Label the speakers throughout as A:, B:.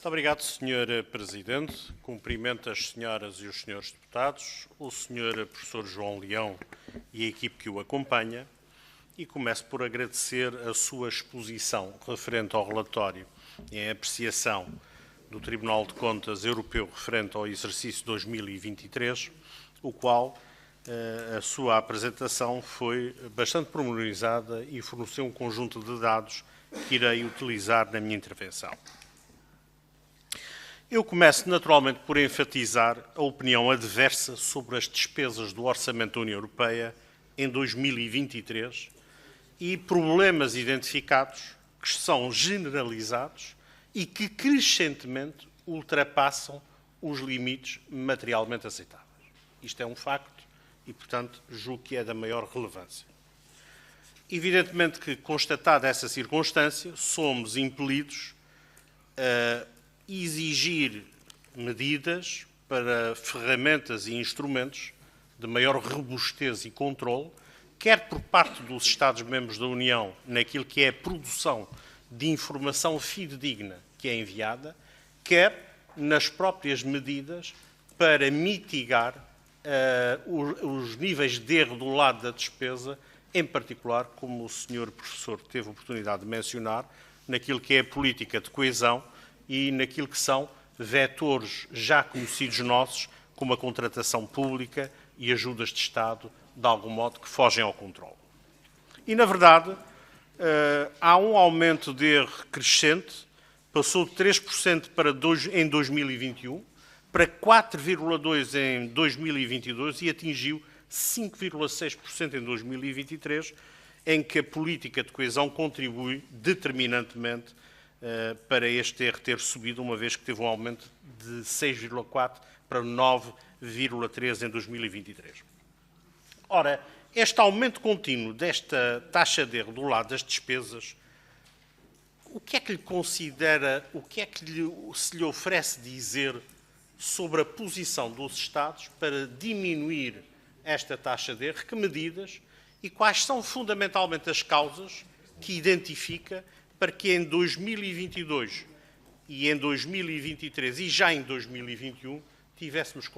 A: Muito obrigado, Sr. Presidente. Cumprimento as senhoras e os senhores deputados, o Sr. Professor João Leão e a equipe que o acompanha, e começo por agradecer a sua exposição referente ao relatório em apreciação do Tribunal de Contas Europeu referente ao exercício 2023, o qual a sua apresentação foi bastante pormenorizada e forneceu um conjunto de dados que irei utilizar na minha intervenção. Eu começo naturalmente por enfatizar a opinião adversa sobre as despesas do Orçamento da União Europeia em 2023 e problemas identificados que são generalizados e que crescentemente ultrapassam os limites materialmente aceitáveis. Isto é um facto e, portanto, julgo que é da maior relevância. Evidentemente que, constatada essa circunstância, somos impelidos a exigir medidas para ferramentas e instrumentos de maior robustez e controle, quer por parte dos Estados-membros da União naquilo que é a produção de informação fidedigna que é enviada, quer nas próprias medidas para mitigar os níveis de erro do lado da despesa, em particular, como o Sr. Professor teve a oportunidade de mencionar, naquilo que é a política de coesão e naquilo que são vetores já conhecidos nossos, como a contratação pública e ajudas de Estado, de algum modo, que fogem ao controle. E, na verdade, há um aumento de erro crescente, passou de 3% em 2021 para 4,2% em 2022 e atingiu 5,6% em 2023, em que a política de coesão contribui determinantemente para este erro ter subido, uma vez que teve um aumento de 6,4% para 9,3% em 2023. Ora, este aumento contínuo desta taxa de erro do lado das despesas, o que é que lhe considera, o que é que se lhe oferece dizer sobre a posição dos Estados para diminuir esta taxa de erro? Que medidas e quais são fundamentalmente as causas que identifica para que em 2022 e em 2023 e já em 2021 tivéssemos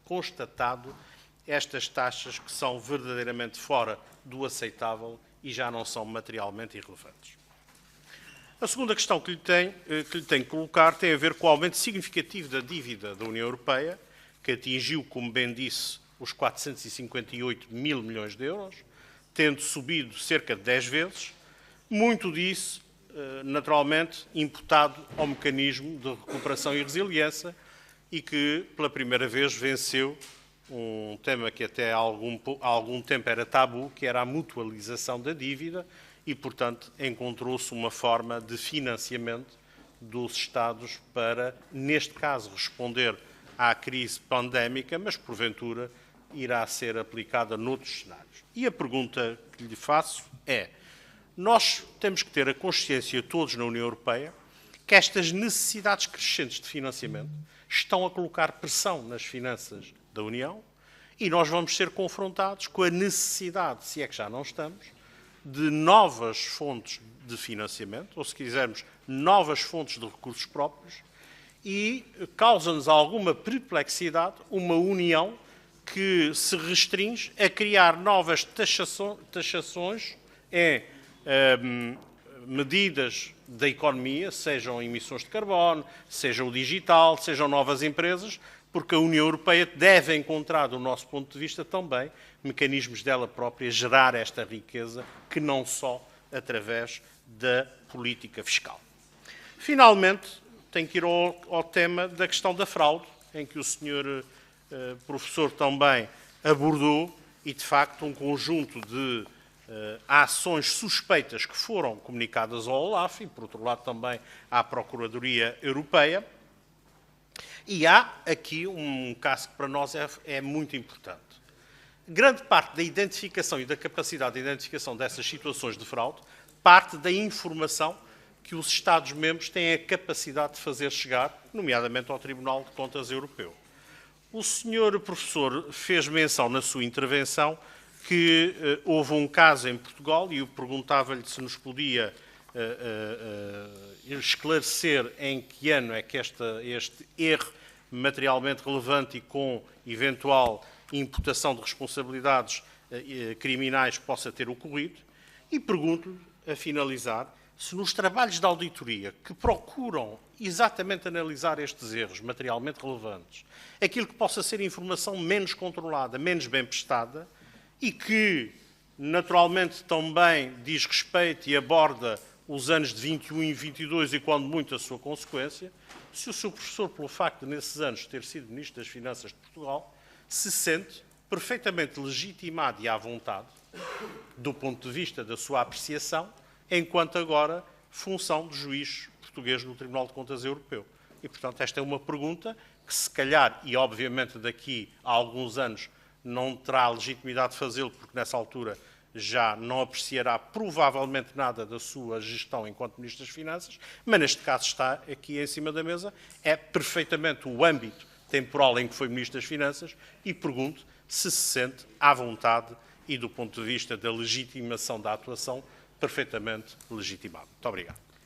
A: constatado estas taxas que são verdadeiramente fora do aceitável e já não são materialmente irrelevantes. A segunda questão que lhe tenho que colocar tem a ver com o aumento significativo da dívida da União Europeia, que atingiu, como bem disse, os 458 mil milhões de euros, tendo subido cerca de 10 vezes, muito disso, naturalmente, imputado ao mecanismo de recuperação e resiliência e que, pela primeira vez, venceu um tema que até há algum tempo era tabu, que era a mutualização da dívida e, portanto, encontrou-se uma forma de financiamento dos Estados para, neste caso, responder à crise pandémica, mas, porventura, irá ser aplicada noutros cenários. E a pergunta que lhe faço é: nós temos que ter a consciência, todos na União Europeia, que estas necessidades crescentes de financiamento estão a colocar pressão nas finanças da União e nós vamos ser confrontados com a necessidade, se é que já não estamos, de novas fontes de financiamento, ou se quisermos, novas fontes de recursos próprios, e causa-nos alguma perplexidade uma União que se restringe a criar novas taxações em medidas da economia, sejam emissões de carbono, seja o digital, sejam novas empresas, porque a União Europeia deve encontrar, do nosso ponto de vista também, mecanismos dela própria gerar esta riqueza, que não só através da política fiscal. Finalmente, tenho que ir ao tema da questão da fraude, em que o Sr. Professor também abordou, e de facto um conjunto de ações suspeitas que foram comunicadas ao OLAF e, por outro lado, também à Procuradoria Europeia. E há aqui um caso que para nós é muito importante. Grande parte da identificação e da capacidade de identificação dessas situações de fraude parte da informação que os Estados-membros têm a capacidade de fazer chegar, nomeadamente ao Tribunal de Contas Europeu. O Sr. Professor fez menção na sua intervenção que houve um caso em Portugal e eu perguntava-lhe se nos podia esclarecer em que ano é que este erro materialmente relevante e com eventual imputação de responsabilidades criminais possa ter ocorrido. E pergunto-lhe, a finalizar, se nos trabalhos de auditoria que procuram exatamente analisar estes erros materialmente relevantes, aquilo que possa ser informação menos controlada, menos bem prestada e que, naturalmente, também diz respeito e aborda os anos de 21 e 22 e, quando muito, a sua consequência, se o seu professor, pelo facto de, nesses anos, ter sido Ministro das Finanças de Portugal, se sente perfeitamente legitimado e à vontade, do ponto de vista da sua apreciação, enquanto agora função de juiz português no Tribunal de Contas Europeu. E, portanto, esta é uma pergunta que, se calhar, e obviamente daqui a alguns anos não terá legitimidade de fazê-lo, porque nessa altura já não apreciará provavelmente nada da sua gestão enquanto Ministro das Finanças, mas neste caso está aqui em cima da mesa, é perfeitamente o âmbito temporal em que foi Ministro das Finanças e pergunto se se sente à vontade e do ponto de vista da legitimação da atuação perfeitamente legitimado. Muito obrigado.